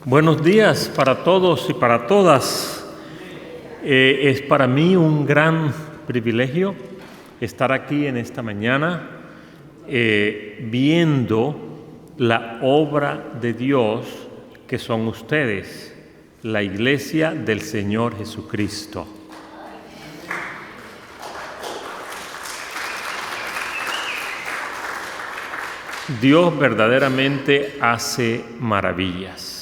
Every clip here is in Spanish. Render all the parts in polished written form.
Buenos días para todos y para todas. Es para mí un gran privilegio estar aquí en esta mañana viendo la obra de Dios que son ustedes, la Iglesia del Señor Jesucristo. Dios verdaderamente hace maravillas.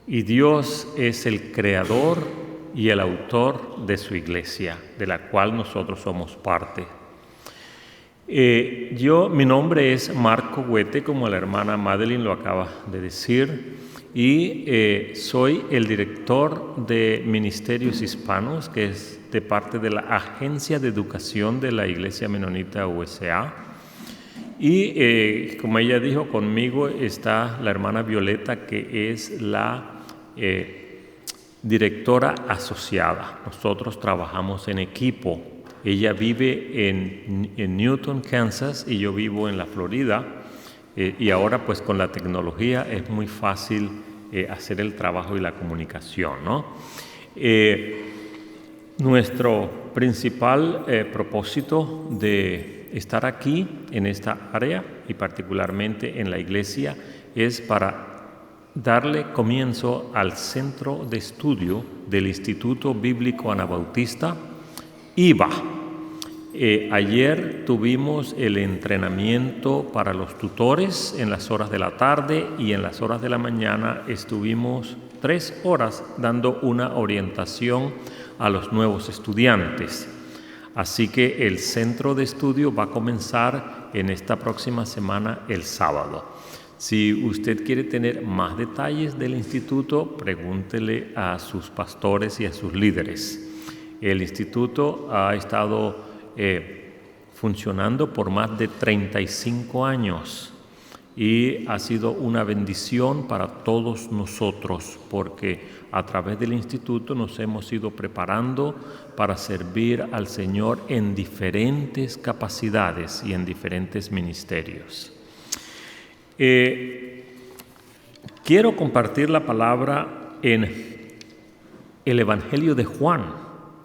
Y Dios es el creador y el autor de su iglesia, de la cual nosotros somos parte. Mi nombre es Marco Huete, como la hermana Madeline lo acaba de decir, y soy el director de Ministerios Hispanos, que es de parte de la Agencia de Educación de la Iglesia Menonita USA. Y como ella dijo, conmigo está la hermana Violeta, que es la directora asociada. Nosotros trabajamos en equipo. Ella vive en Newton, Kansas, y yo vivo en la Florida. Y ahora, pues, con la tecnología es muy fácil hacer el trabajo y la comunicación, ¿no? Nuestro principal propósito de estar aquí en esta área y particularmente en la iglesia es para darle comienzo al Centro de Estudio del Instituto Bíblico Anabautista, IBA. Ayer tuvimos el entrenamiento para los tutores en las horas de la tarde y en las horas de la mañana estuvimos 3 horas dando una orientación a los nuevos estudiantes. Así que el centro de estudio va a comenzar en esta próxima semana, el sábado. Si usted quiere tener más detalles del instituto, pregúntele a sus pastores y a sus líderes. El instituto ha estado funcionando por más de 35 años y ha sido una bendición para todos nosotros porque a través del instituto nos hemos ido preparando para servir al Señor en diferentes capacidades y en diferentes ministerios. Quiero compartir la palabra en el Evangelio de Juan,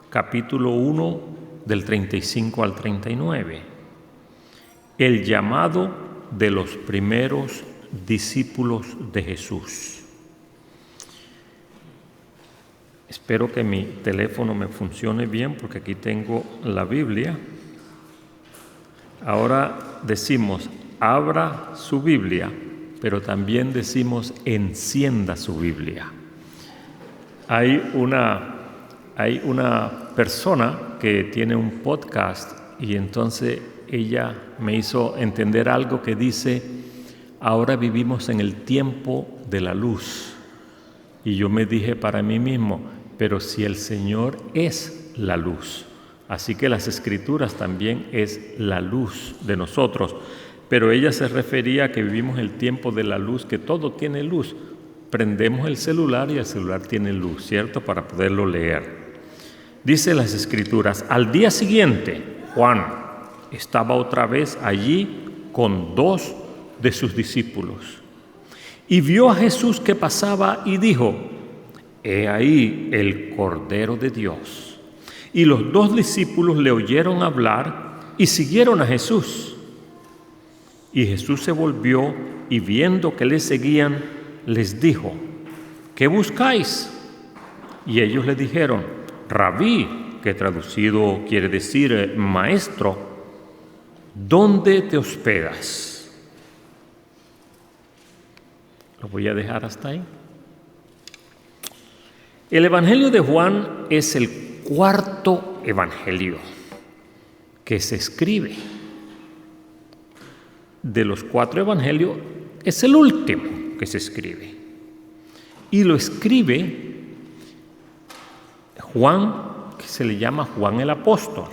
capítulo 1, del 35 al 39. El llamado de los primeros discípulos de Jesús. Espero que mi teléfono me funcione bien porque aquí tengo la Biblia. Ahora decimos, abra su Biblia, pero también decimos, encienda su Biblia. Hay una persona que tiene un podcast y entonces ella me hizo entender algo que dice, ahora vivimos en el tiempo de la luz. Y yo me dije para mí mismo, pero si el Señor es la luz, así que las Escrituras también es la luz de nosotros. Pero ella se refería a que vivimos el tiempo de la luz, que todo tiene luz. Prendemos el celular y el celular tiene luz, ¿cierto? Para poderlo leer. Dice las Escrituras, al día siguiente, Juan estaba otra vez allí con 2 de sus discípulos. Y vio a Jesús que pasaba y dijo, he ahí el Cordero de Dios. Y los 2 discípulos le oyeron hablar y siguieron a Jesús. Y Jesús se volvió y viendo que le seguían, les dijo, ¿qué buscáis? Y ellos le dijeron, Rabí, que traducido quiere decir maestro, ¿dónde te hospedas? Lo voy a dejar hasta ahí. El Evangelio de Juan es el 4º evangelio que se escribe. De los 4 evangelios, es el último que se escribe. Y lo escribe Juan, que se le llama Juan el Apóstol.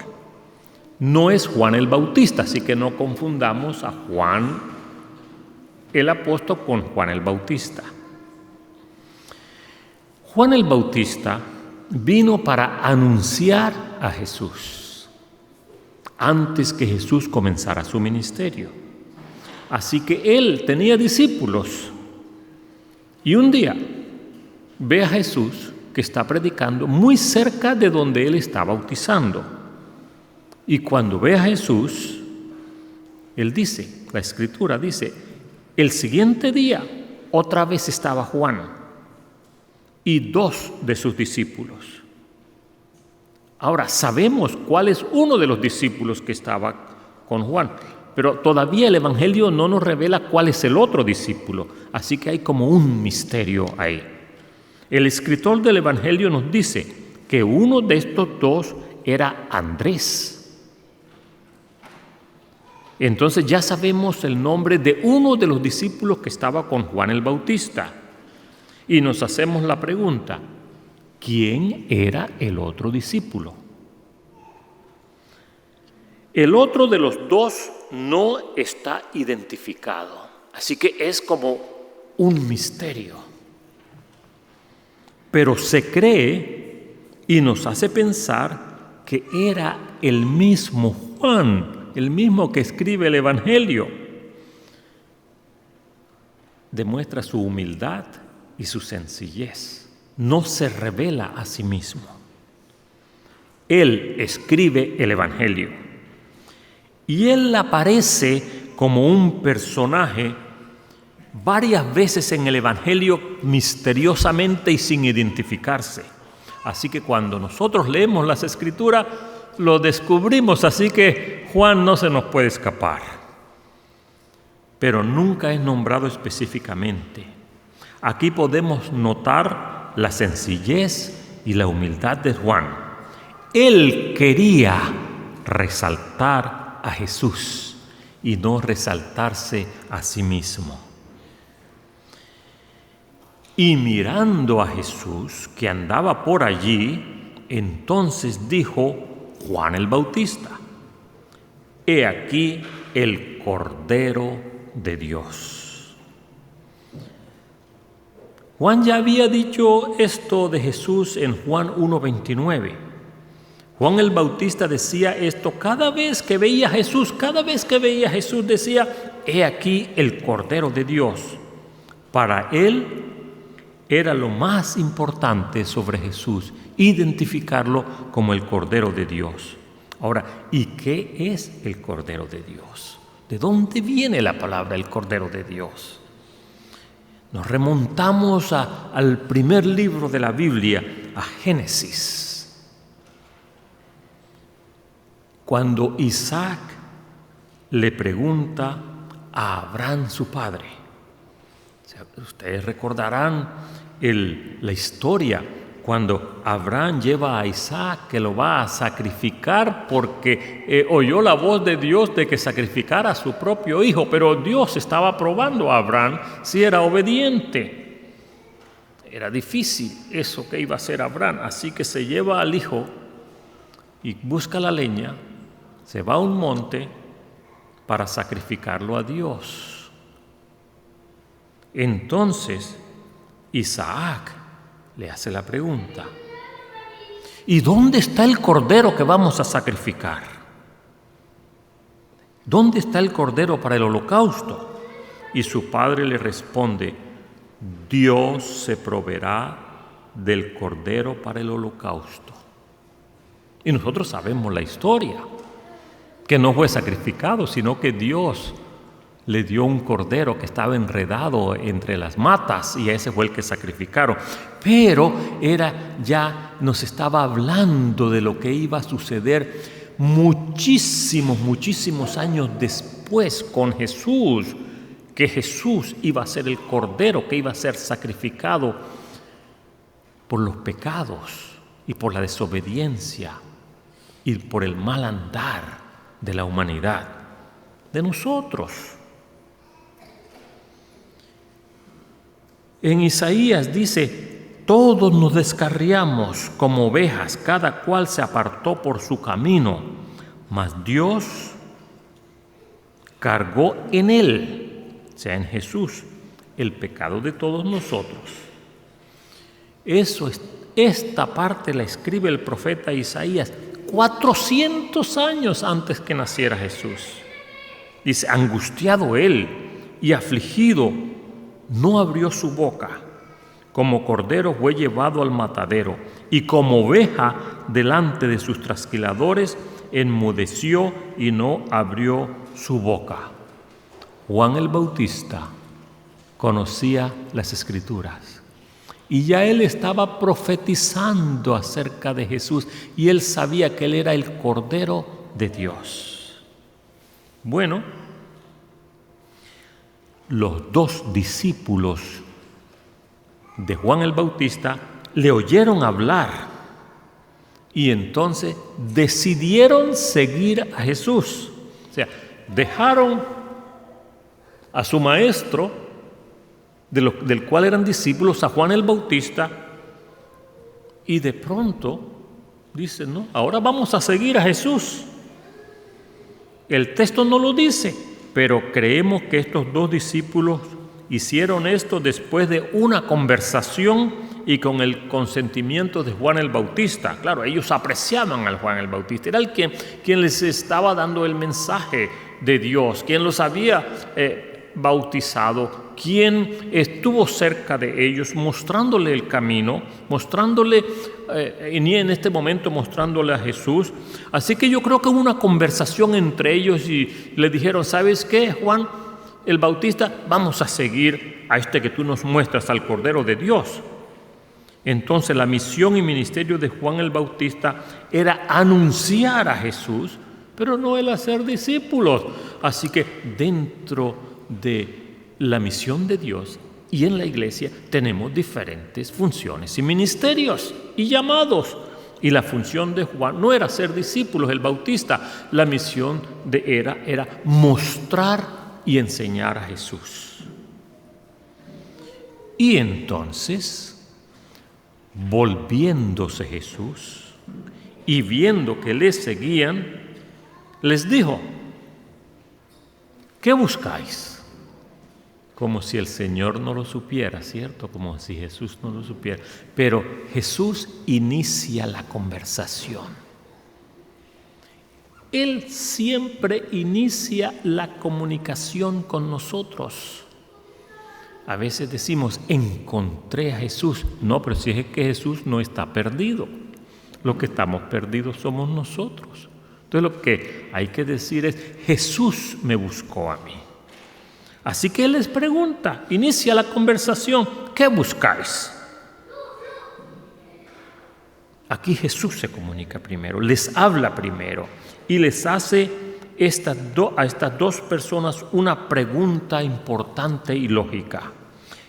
No es Juan el Bautista, así que no confundamos a Juan el Apóstol con Juan el Bautista. Juan el Bautista vino para anunciar a Jesús antes que Jesús comenzara su ministerio. Así que él tenía discípulos Y un día ve a Jesús que está predicando muy cerca de donde él está bautizando. Y cuando ve a Jesús, él dice, la Escritura dice, el siguiente día otra vez estaba Juan y 2 de sus discípulos. Ahora, sabemos cuál es uno de los discípulos que estaba con Juan, pero todavía el Evangelio no nos revela cuál es el otro discípulo, así que hay como un misterio ahí. El escritor del Evangelio nos dice que uno de estos 2 era Andrés. Entonces ya sabemos el nombre de uno de los discípulos que estaba con Juan el Bautista. Y nos hacemos la pregunta, ¿quién era el otro discípulo? El otro de los 2 no está identificado, así que es como un misterio. Pero se cree y nos hace pensar que era el mismo Juan, el mismo que escribe el Evangelio. Demuestra su humildad y su sencillez. No se revela a sí mismo. Él escribe el Evangelio. Y él aparece como un personaje varias veces en el Evangelio misteriosamente y sin identificarse. Así que cuando nosotros leemos las Escrituras, lo descubrimos, así que Juan no se nos puede escapar. Pero nunca es nombrado específicamente. Aquí podemos notar la sencillez y la humildad de Juan. Él quería resaltar a Jesús y no resaltarse a sí mismo. Y mirando a Jesús que andaba por allí, entonces dijo Juan el Bautista: He aquí el Cordero de Dios. Juan ya había dicho esto de Jesús en Juan 1:29. Juan el Bautista decía esto cada vez que veía a Jesús, decía, he aquí el Cordero de Dios. Para él era lo más importante sobre Jesús, identificarlo como el Cordero de Dios. Ahora, ¿y qué es el Cordero de Dios? ¿De dónde viene la palabra el Cordero de Dios? Nos remontamos al primer libro de la Biblia, a Génesis. Cuando Isaac le pregunta a Abraham, su padre, ustedes recordarán la historia cuando Abraham lleva a Isaac que lo va a sacrificar porque oyó la voz de Dios de que sacrificara a su propio hijo, pero Dios estaba probando a Abraham si era obediente. Era difícil eso que iba a hacer Abraham, así que se lleva al hijo y busca la leña, se va a un monte para sacrificarlo a Dios. Entonces Isaac le hace la pregunta: ¿y dónde está el cordero que vamos a sacrificar? ¿Dónde está el cordero para el holocausto? Y su padre le responde: Dios se proveerá del cordero para el holocausto. Y nosotros sabemos la historia, que no fue sacrificado, sino que Dios le dio un cordero que estaba enredado entre las matas y ese fue el que sacrificaron. Pero nos estaba hablando de lo que iba a suceder muchísimos años después con Jesús, que Jesús iba a ser el cordero que iba a ser sacrificado por los pecados y por la desobediencia y por el mal andar de la humanidad, de nosotros. En Isaías dice: todos nos descarriamos como ovejas, cada cual se apartó por su camino, mas Dios cargó en él, o sea, en Jesús, el pecado de todos nosotros. Esta parte la escribe el profeta Isaías 400 años antes que naciera Jesús. Dice: angustiado él y afligido, no abrió su boca. como cordero fue llevado al matadero, y como oveja delante de sus trasquiladores, enmudeció y no abrió su boca. Juan el Bautista conocía las Escrituras y ya él estaba profetizando acerca de Jesús y él sabía que él era el Cordero de Dios. Bueno, los dos discípulos de Juan el Bautista le oyeron hablar y entonces decidieron seguir a Jesús. O sea, dejaron a su maestro, del cual eran discípulos, a Juan el Bautista, y de pronto dicen, no, ahora vamos a seguir a Jesús. El texto no lo dice, pero creemos que estos dos discípulos hicieron esto después de una conversación y con el consentimiento de Juan el Bautista. Claro, ellos apreciaban al Juan el Bautista, era el quien les estaba dando el mensaje de Dios, quien los había bautizado, quien estuvo cerca de ellos, mostrándole el camino, mostrándole, y en este momento mostrándole a Jesús. Así que yo creo que hubo una conversación entre ellos y le dijeron, ¿sabes qué, Juan el Bautista? Vamos a seguir a este que tú nos muestras, al Cordero de Dios. Entonces la misión y ministerio de Juan el Bautista era anunciar a Jesús, pero no el hacer discípulos. Así que dentro de la misión de Dios y en la iglesia tenemos diferentes funciones y ministerios y llamados. Y la función de Juan no era ser discípulos, el Bautista. La misión era mostrar y enseñar a Jesús. Y entonces, volviéndose Jesús y viendo que le seguían, les dijo, ¿qué buscáis? Como si el Señor no lo supiera, ¿cierto? Como si Jesús no lo supiera. Pero Jesús inicia la conversación. Él siempre inicia la comunicación con nosotros. A veces decimos, encontré a Jesús. No, pero si es que Jesús no está perdido. Los que estamos perdidos somos nosotros. Entonces lo que hay que decir es, Jesús me buscó a mí. Así que Él les pregunta, inicia la conversación, ¿qué buscáis? Aquí Jesús se comunica primero, les habla primero y les hace a estas dos personas una pregunta importante y lógica.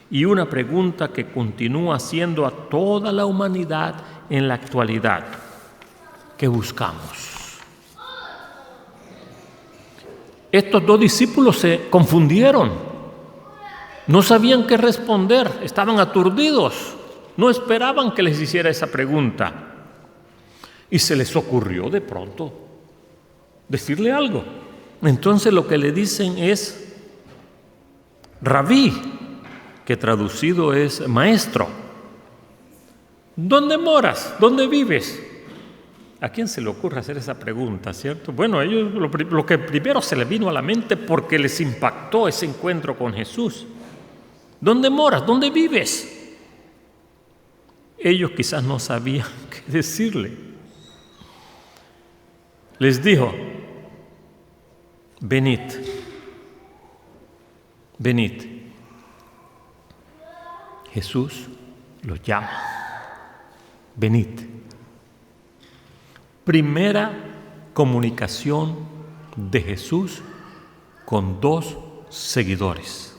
Y una pregunta que continúa haciendo a toda la humanidad en la actualidad. ¿Qué buscamos? Estos dos discípulos se confundieron, no sabían qué responder, estaban aturdidos, no esperaban que les hiciera esa pregunta. Y se les ocurrió de pronto decirle algo. Entonces lo que le dicen es, Rabí, que traducido es maestro, ¿dónde moras? ¿Dónde vives? ¿A quién se le ocurre hacer esa pregunta, cierto? Bueno, a ellos lo que primero se les vino a la mente porque les impactó ese encuentro con Jesús. ¿Dónde moras? ¿Dónde vives? Ellos quizás no sabían qué decirle. Les dijo, venid. Jesús los llama. Venid. Primera comunicación de Jesús con dos seguidores.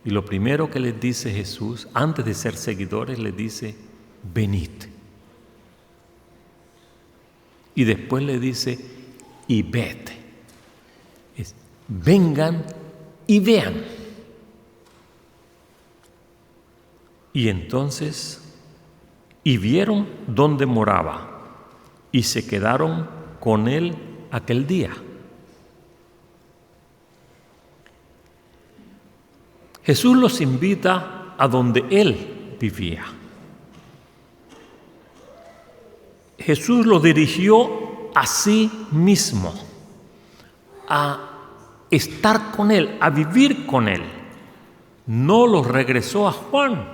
Y lo primero que les dice Jesús, antes de ser seguidores, les dice, venid. Y después le dice, y ved. Vengan y vean. Y entonces, y vieron dónde moraba. Y se quedaron con él aquel día. Jesús los invita a donde él vivía. Jesús los dirigió a sí mismo, a estar con él, a vivir con él. No los regresó a Juan,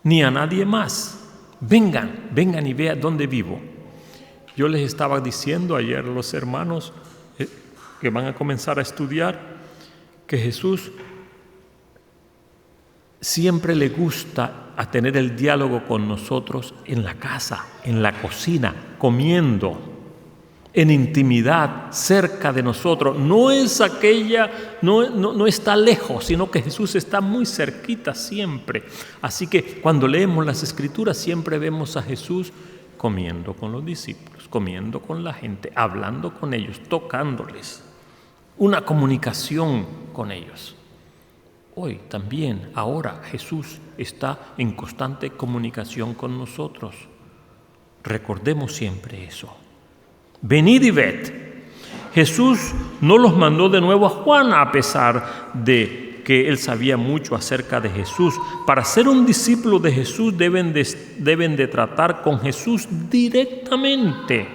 ni a nadie más. Vengan y vean dónde vivo. Yo les estaba diciendo ayer a los hermanos que van a comenzar a estudiar que Jesús siempre le gusta a tener el diálogo con nosotros en la casa, en la cocina, comiendo, en intimidad, cerca de nosotros. No es no está lejos, sino que Jesús está muy cerquita siempre. Así que cuando leemos las Escrituras siempre vemos a Jesús comiendo con los discípulos, comiendo con la gente, hablando con ellos, tocándoles, una comunicación con ellos. Hoy también, ahora, Jesús está en constante comunicación con nosotros. Recordemos siempre eso. Venid y ved. Jesús no los mandó de nuevo a Juan, a pesar de que él sabía mucho acerca de Jesús. Para ser un discípulo de Jesús deben de tratar con Jesús directamente.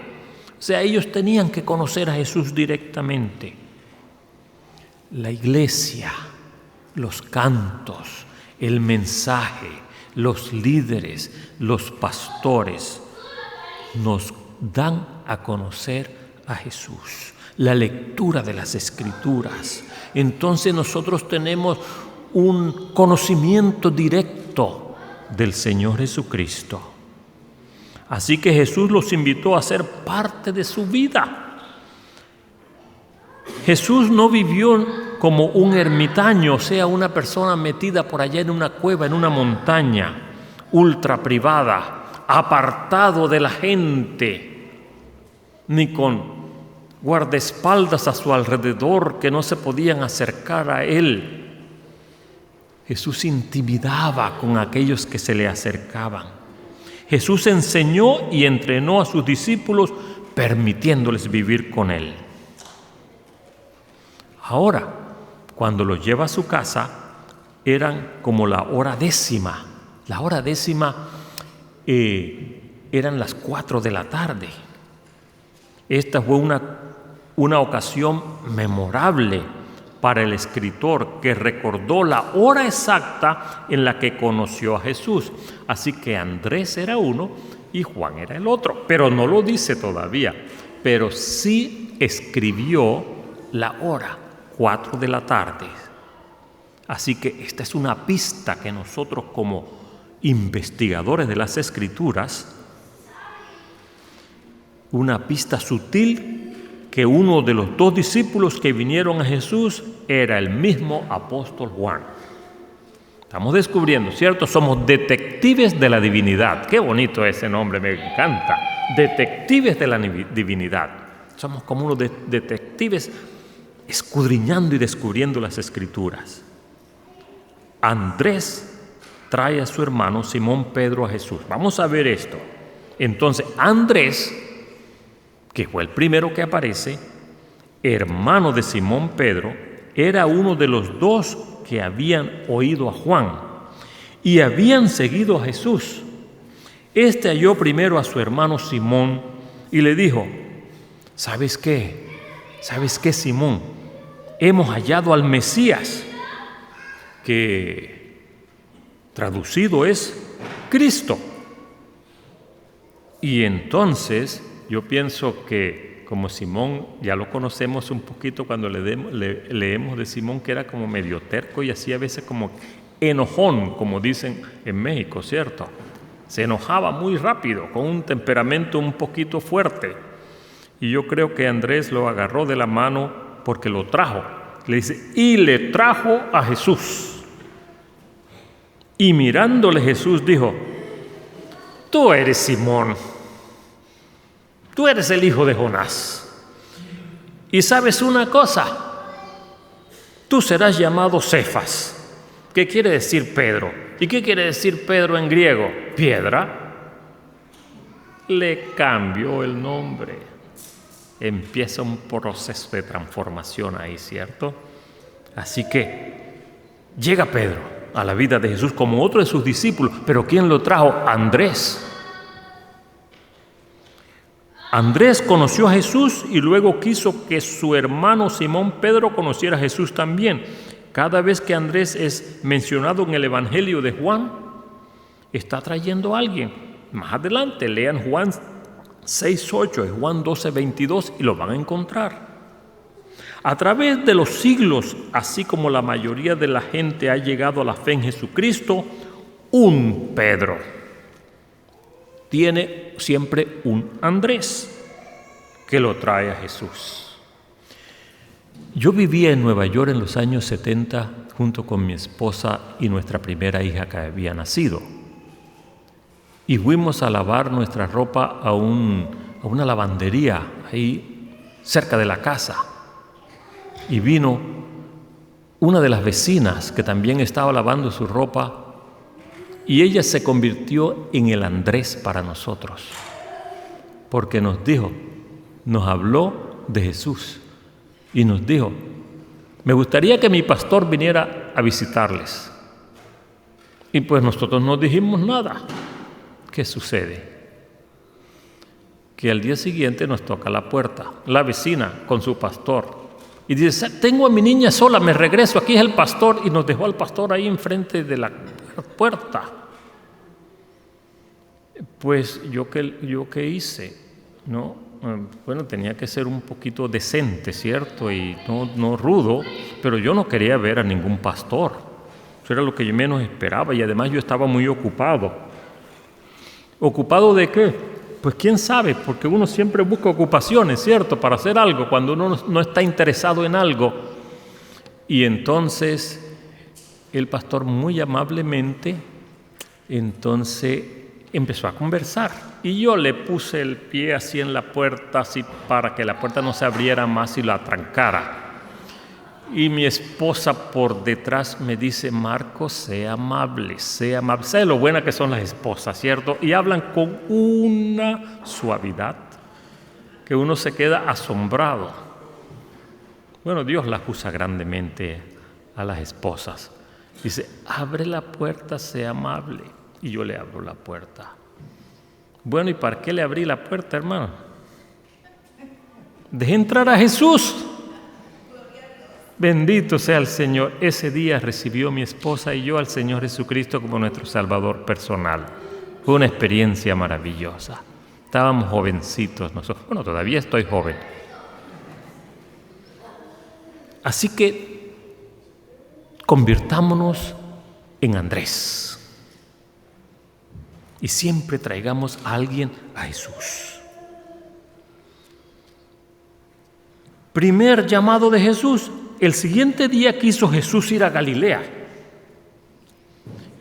O sea, ellos tenían que conocer a Jesús directamente. La iglesia, los cantos, el mensaje, los líderes, los pastores nos dan a conocer a Jesús. La lectura de las Escrituras. Entonces nosotros tenemos un conocimiento directo del Señor Jesucristo. Así que Jesús los invitó a ser parte de su vida. Jesús no vivió como un ermitaño, o sea, una persona metida por allá en una cueva, en una montaña, ultra privada, apartado de la gente, ni con guardaespaldas a su alrededor que no se podían acercar a él. Jesús intimidaba con aquellos que se le acercaban. Jesús enseñó y entrenó a sus discípulos, permitiéndoles vivir con él. Ahora, cuando los lleva a su casa, eran como la hora décima. La hora décima eran las 4 de la tarde. Esta fue una ocasión memorable para el escritor, que recordó la hora exacta en la que conoció a Jesús. Así que Andrés era uno y Juan era el otro, pero no lo dice todavía, pero sí escribió la hora, 4 de la tarde. Así que esta es una pista que nosotros, como investigadores de las Escrituras, una pista sutil, que uno de los 2 discípulos que vinieron a Jesús era el mismo apóstol Juan. Estamos descubriendo, ¿cierto? Somos detectives de la divinidad. Qué bonito ese nombre, me encanta. Detectives de la divinidad. Somos como unos detectives escudriñando y descubriendo las Escrituras. Andrés trae a su hermano Simón Pedro a Jesús. Vamos a ver esto. Entonces, Andrés, que fue el primero que aparece, hermano de Simón Pedro, era uno de los 2 que habían oído a Juan y habían seguido a Jesús. Este halló primero a su hermano Simón y le dijo: ¿Sabes qué? ¿Sabes qué, Simón? Hemos hallado al Mesías, que traducido es Cristo. Y entonces yo pienso que, como Simón ya lo conocemos un poquito cuando leemos de Simón, que era como medio terco y así a veces como enojón, como dicen en México, ¿cierto? Se enojaba muy rápido, con un temperamento un poquito fuerte. Y yo creo que Andrés lo agarró de la mano porque lo trajo. Le dice, y le trajo a Jesús. Y mirándole Jesús dijo: tú eres Simón, tú eres el hijo de Jonás. Y sabes una cosa, tú serás llamado Cefas, que quiere decir Pedro. ¿Y qué quiere decir Pedro en griego? Piedra. Le cambió el nombre. Empieza un proceso de transformación ahí, ¿cierto? Así que llega Pedro a la vida de Jesús como otro de sus discípulos. ¿Pero quién lo trajo? Andrés. Andrés conoció a Jesús y luego quiso que su hermano Simón Pedro conociera a Jesús también. Cada vez que Andrés es mencionado en el Evangelio de Juan, está trayendo a alguien. Más adelante, lean Juan 6:8 y Juan 12:22 y lo van a encontrar. A través de los siglos, así como la mayoría de la gente ha llegado a la fe en Jesucristo, un Pedro tiene siempre un Andrés que lo trae a Jesús. Yo vivía en Nueva York en los años 70 junto con mi esposa y nuestra primera hija que había nacido. Y fuimos a lavar nuestra ropa a una lavandería ahí cerca de la casa. Y vino una de las vecinas que también estaba lavando su ropa y ella se convirtió en el Andrés para nosotros, porque nos habló de Jesús y nos dijo: me gustaría que mi pastor viniera a visitarles. Y pues nosotros no dijimos nada. ¿Qué sucede? Que al día siguiente nos toca la puerta, la vecina con su pastor. Y dice: tengo a mi niña sola, me regreso, aquí es el pastor. Y nos dejó al pastor ahí enfrente de la puerta. Pues yo qué hice, ¿no? Bueno, tenía que ser un poquito decente, ¿cierto? Y no rudo, pero yo no quería ver a ningún pastor. Eso era lo que yo menos esperaba y además yo estaba muy ocupado. ¿Ocupado de qué? Pues quién sabe, porque uno siempre busca ocupaciones, ¿cierto? Para hacer algo, cuando uno no está interesado en algo. Y entonces el pastor muy amablemente empezó a conversar. Y yo le puse el pie así en la puerta, así para que la puerta no se abriera más y la trancara. Y mi esposa por detrás me dice: Marcos, sea amable, sea amable. ¿Sabe lo buena que son las esposas, cierto? Y hablan con una suavidad que uno se queda asombrado. Bueno, Dios las usa grandemente a las esposas. Dice: abre la puerta, sea amable. Y yo le abro la puerta. Bueno, ¿y para qué le abrí la puerta, hermano? Deje entrar a Jesús. Bendito sea el Señor. Ese día recibió mi esposa y yo al Señor Jesucristo como nuestro Salvador personal. Fue una experiencia maravillosa. Estábamos jovencitos nosotros. Bueno, todavía estoy joven. Así que convirtámonos en Andrés. Y siempre traigamos a alguien a Jesús. Primer llamado de Jesús. El siguiente día quiso Jesús ir a Galilea.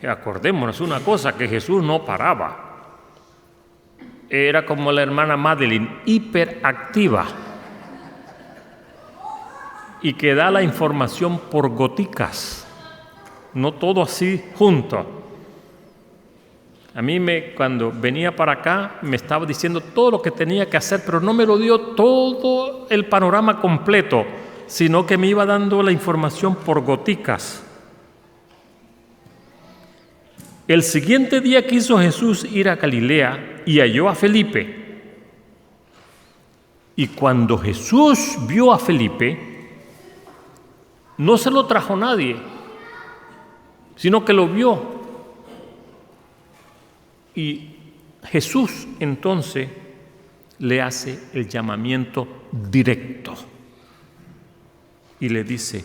Acordémonos una cosa, que Jesús no paraba. Era como la hermana Madeline, hiperactiva. Y que da la información por goticas, no todo así junto. A mí cuando venía para acá me estaba diciendo todo lo que tenía que hacer, pero no me lo dio todo el panorama completo, sino que me iba dando la información por goticas. El siguiente día quiso Jesús ir a Galilea y halló a Felipe. Y cuando Jesús vio a Felipe, no se lo trajo nadie, sino que lo vio. Y Jesús entonces le hace el llamamiento directo y le dice: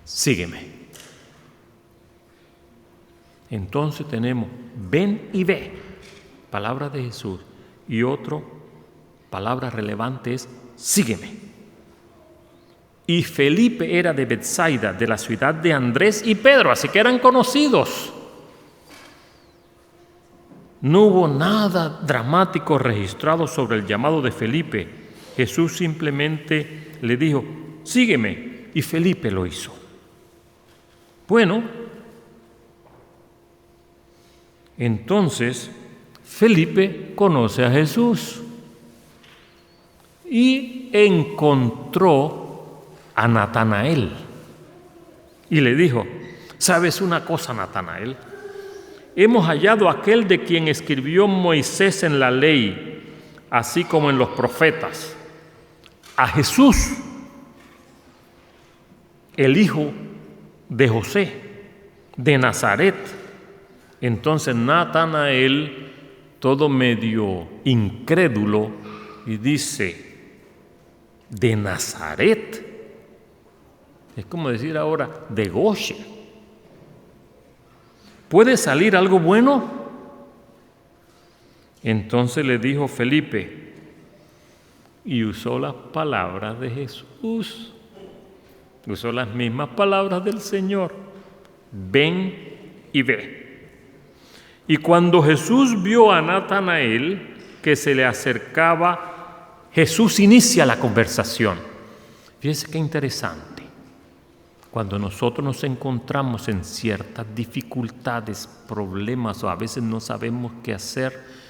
sígueme. Entonces tenemos ven y ve, palabra de Jesús, y otra palabra relevante es sígueme. Y Felipe era de Betsaida, de la ciudad de Andrés y Pedro, así que eran conocidos. No hubo nada dramático registrado sobre el llamado de Felipe. Jesús simplemente le dijo: sígueme, y Felipe lo hizo. Bueno, entonces Felipe conoce a Jesús y encontró a Natanael y le dijo: ¿sabes una cosa, Natanael? Hemos hallado a aquel de quien escribió Moisés en la ley, así como en los profetas, a Jesús, el hijo de José, de Nazaret. Entonces Natanael, todo medio incrédulo, y dice, ¿de Nazaret? Es como decir ahora, de Goshen. ¿Puede salir algo bueno? Entonces le dijo Felipe, y usó las palabras de Jesús, usó las mismas palabras del Señor, ven y ve. Y cuando Jesús vio a Natanael que se le acercaba, Jesús inicia la conversación. Fíjense qué interesante. Cuando nosotros nos encontramos en ciertas dificultades, problemas, o a veces no sabemos qué hacer,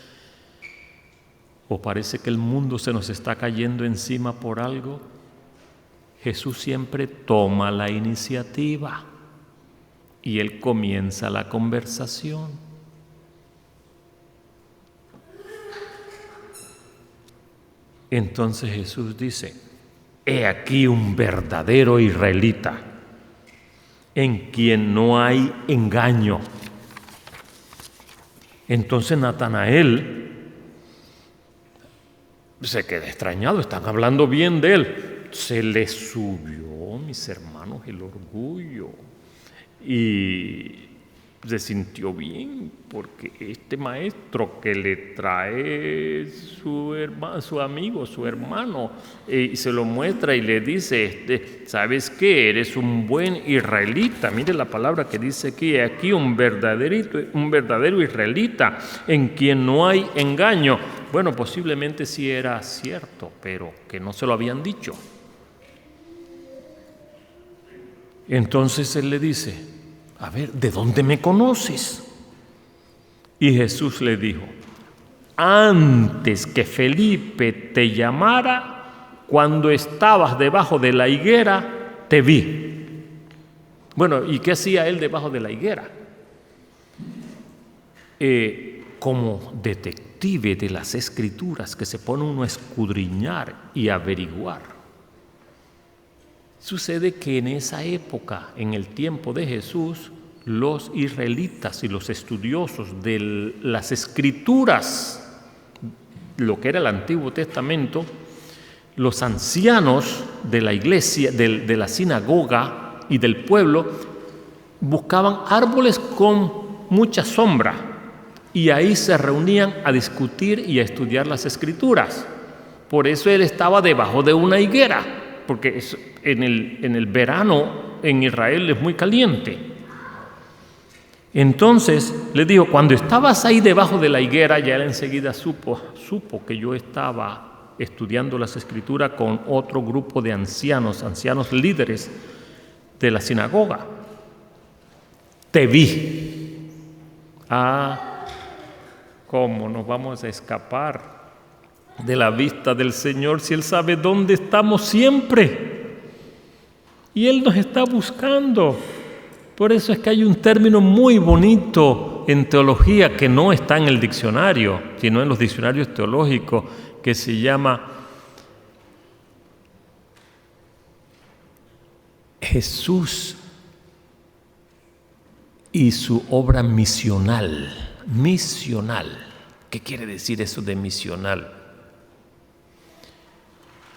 o parece que el mundo se nos está cayendo encima por algo, Jesús siempre toma la iniciativa y Él comienza la conversación. Entonces Jesús dice, he aquí un verdadero israelita, en quien no hay engaño. Entonces Natanael se queda extrañado, están hablando bien de él. Se le subió, mis hermanos, el orgullo y se sintió bien porque este maestro que le trae su amigo, su hermano, y se lo muestra y le dice, ¿sabes qué? Eres un buen israelita. Mire la palabra que dice aquí un verdadero israelita en quien no hay engaño. Bueno, posiblemente sí era cierto, pero que no se lo habían dicho. Entonces él le dice, a ver, ¿de dónde me conoces? Y Jesús le dijo, antes que Felipe te llamara, cuando estabas debajo de la higuera, te vi. Bueno, ¿y qué hacía él debajo de la higuera? Como detective de las Escrituras, que se pone uno a escudriñar y averiguar. Sucede que en esa época, en el tiempo de Jesús, los israelitas y los estudiosos de las Escrituras, lo que era el Antiguo Testamento, los ancianos de la iglesia, de la sinagoga y del pueblo, buscaban árboles con mucha sombra y ahí se reunían a discutir y a estudiar las Escrituras. Por eso él estaba debajo de una higuera, porque en el verano en Israel es muy caliente. Entonces le dijo, cuando estabas ahí debajo de la higuera, ya él enseguida supo que yo estaba estudiando las Escrituras con otro grupo de ancianos líderes de la sinagoga. Te vi. ¿Cómo nos vamos a escapar de la vista del Señor si Él sabe dónde estamos siempre? Y Él nos está buscando. Por eso es que hay un término muy bonito en teología que no está en el diccionario, sino en los diccionarios teológicos, que se llama Jesús y su obra misional. Misional. ¿Qué quiere decir eso de misional?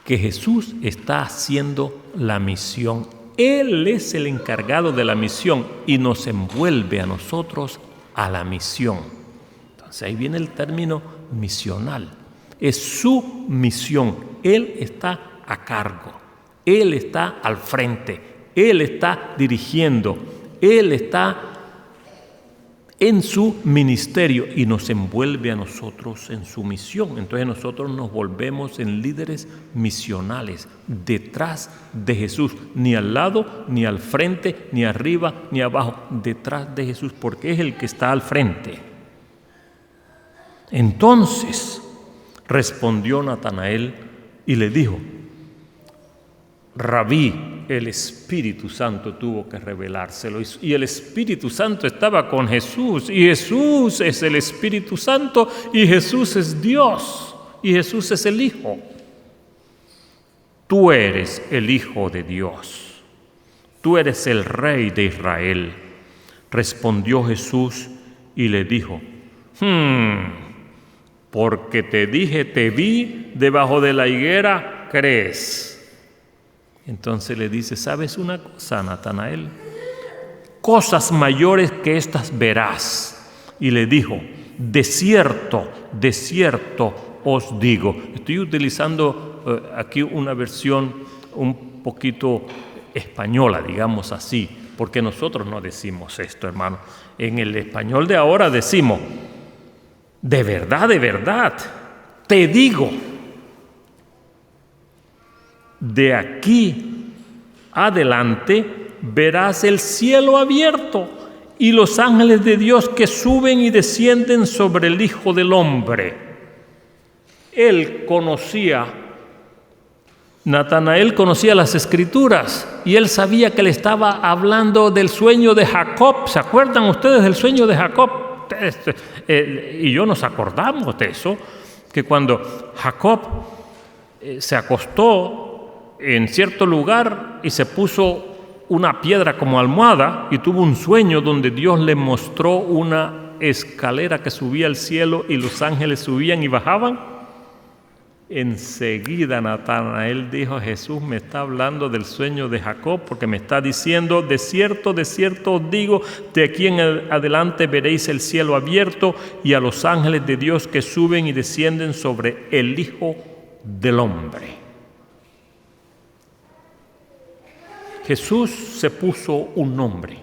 Que Jesús está haciendo la misión. Él es el encargado de la misión y nos envuelve a nosotros a la misión. Entonces ahí viene el término misional. Es su misión. Él está a cargo. Él está al frente. Él está dirigiendo. Él está en su ministerio y nos envuelve a nosotros en su misión. Entonces nosotros nos volvemos en líderes misionales, detrás de Jesús, ni al lado, ni al frente, ni arriba, ni abajo, detrás de Jesús, porque es el que está al frente. Entonces respondió Natanael y le dijo, Rabí, el Espíritu Santo tuvo que revelárselo y el Espíritu Santo estaba con Jesús y Jesús es el Espíritu Santo y Jesús es Dios y Jesús es el Hijo. Tú eres el Hijo de Dios, tú eres el Rey de Israel. Respondió Jesús y le dijo: porque te dije, te vi debajo de la higuera, ¿crees? Entonces le dice: ¿sabes una cosa, Natanael? Cosas mayores que estas verás. Y le dijo: de cierto os digo. Estoy utilizando aquí una versión un poquito española, digamos así, porque nosotros no decimos esto, hermano. En el español de ahora decimos: de verdad, te digo, de aquí adelante verás el cielo abierto y los ángeles de Dios que suben y descienden sobre el Hijo del Hombre. Natanael conocía las Escrituras y él sabía que le estaba hablando del sueño de Jacob. ¿Se acuerdan ustedes del sueño de Jacob? Y yo nos acordamos de eso, que cuando Jacob se acostó en cierto lugar y se puso una piedra como almohada y tuvo un sueño donde Dios le mostró una escalera que subía al cielo y los ángeles subían y bajaban. Enseguida Natanael dijo: Jesús me está hablando del sueño de Jacob, porque me está diciendo: de cierto os digo, de aquí en adelante veréis el cielo abierto y a los ángeles de Dios que suben y descienden sobre el Hijo del Hombre. Jesús se puso un nombre.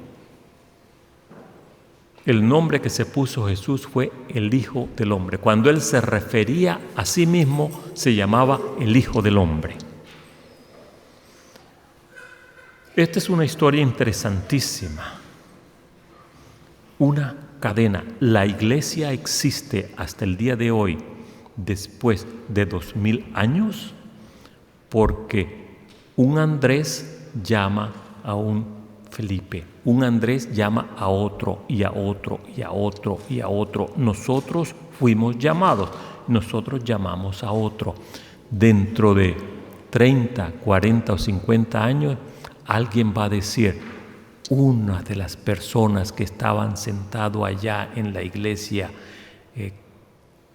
El nombre que se puso Jesús fue el Hijo del Hombre. Cuando Él se refería a sí mismo, se llamaba el Hijo del Hombre. Esta es una historia interesantísima. Una cadena. La iglesia existe hasta el día de hoy, después de 2000 años, porque un Andrés llama a un Felipe, un Andrés llama a otro y a otro y a otro y a otro. Nosotros fuimos llamados, nosotros llamamos a otro. Dentro de 30, 40 o 50 años, alguien va a decir: una de las personas que estaban sentado allá en la iglesia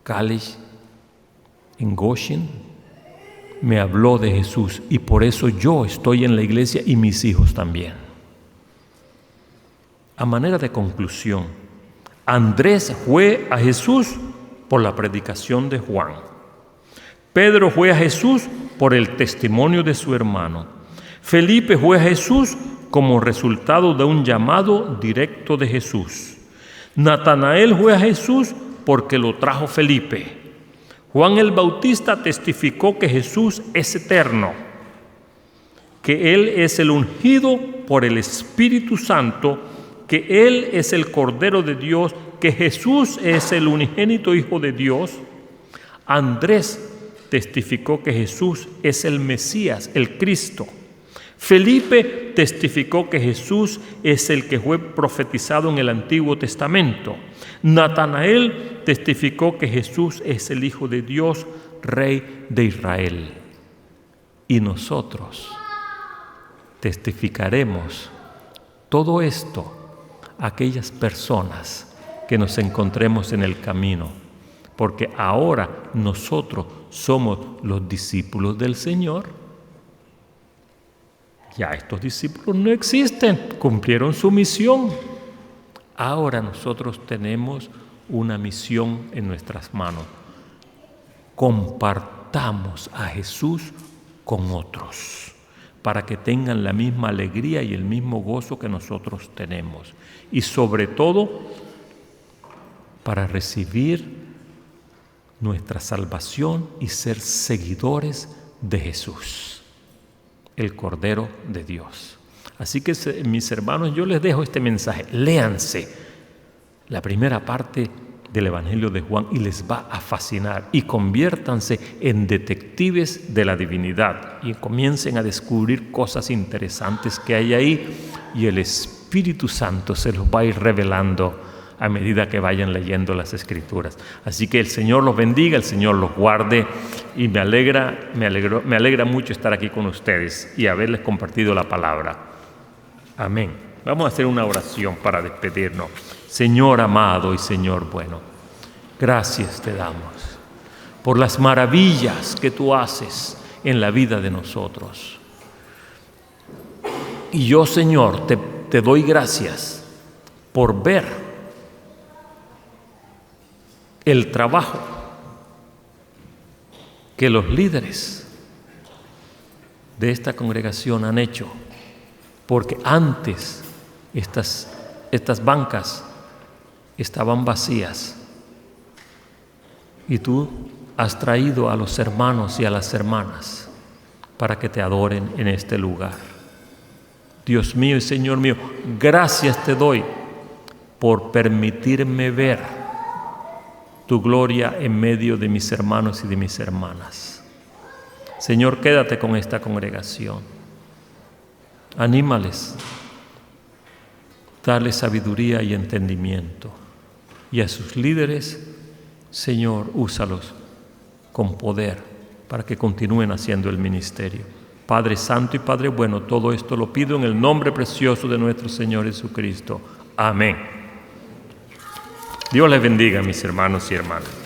College en Goshen me habló de Jesús y por eso yo estoy en la iglesia y mis hijos también. A manera de conclusión, Andrés fue a Jesús por la predicación de Juan. Pedro fue a Jesús por el testimonio de su hermano. Felipe fue a Jesús como resultado de un llamado directo de Jesús. Natanael fue a Jesús porque lo trajo Felipe. Juan el Bautista testificó que Jesús es eterno, que Él es el ungido por el Espíritu Santo, que Él es el Cordero de Dios, que Jesús es el unigénito Hijo de Dios. Andrés testificó que Jesús es el Mesías, el Cristo. Felipe testificó que Jesús es el que fue profetizado en el Antiguo Testamento. Natanael testificó que Jesús es el Hijo de Dios, Rey de Israel. Y nosotros testificaremos todo esto a aquellas personas que nos encontremos en el camino, porque ahora nosotros somos los discípulos del Señor. Ya estos discípulos no existen, cumplieron su misión. Ahora nosotros tenemos una misión en nuestras manos. Compartamos a Jesús con otros, para que tengan la misma alegría y el mismo gozo que nosotros tenemos. Y sobre todo, para recibir nuestra salvación y ser seguidores de Jesús, el Cordero de Dios. Así que, mis hermanos, yo les dejo este mensaje. Léanse la primera parte del Evangelio de Juan y les va a fascinar. Y conviértanse en detectives de la divinidad y comiencen a descubrir cosas interesantes que hay ahí, y el Espíritu Santo se los va a ir revelando a medida que vayan leyendo las Escrituras. Así que el Señor los bendiga, el Señor los guarde, y me alegra mucho estar aquí con ustedes y haberles compartido la palabra. Amén. Vamos a hacer una oración para despedirnos. Señor amado y Señor bueno, gracias te damos por las maravillas que tú haces en la vida de nosotros. Y yo, Señor, te doy gracias por ver el trabajo que los líderes de esta congregación han hecho, porque antes estas bancas estaban vacías y tú has traído a los hermanos y a las hermanas para que te adoren en este lugar. Dios mío y Señor mío, gracias te doy por permitirme ver tu gloria en medio de mis hermanos y de mis hermanas. Señor, quédate con esta congregación. Anímales, dale sabiduría y entendimiento. Y a sus líderes, Señor, úsalos con poder para que continúen haciendo el ministerio. Padre Santo y Padre Bueno, todo esto lo pido en el nombre precioso de nuestro Señor Jesucristo. Amén. Dios les bendiga, mis hermanos y hermanas.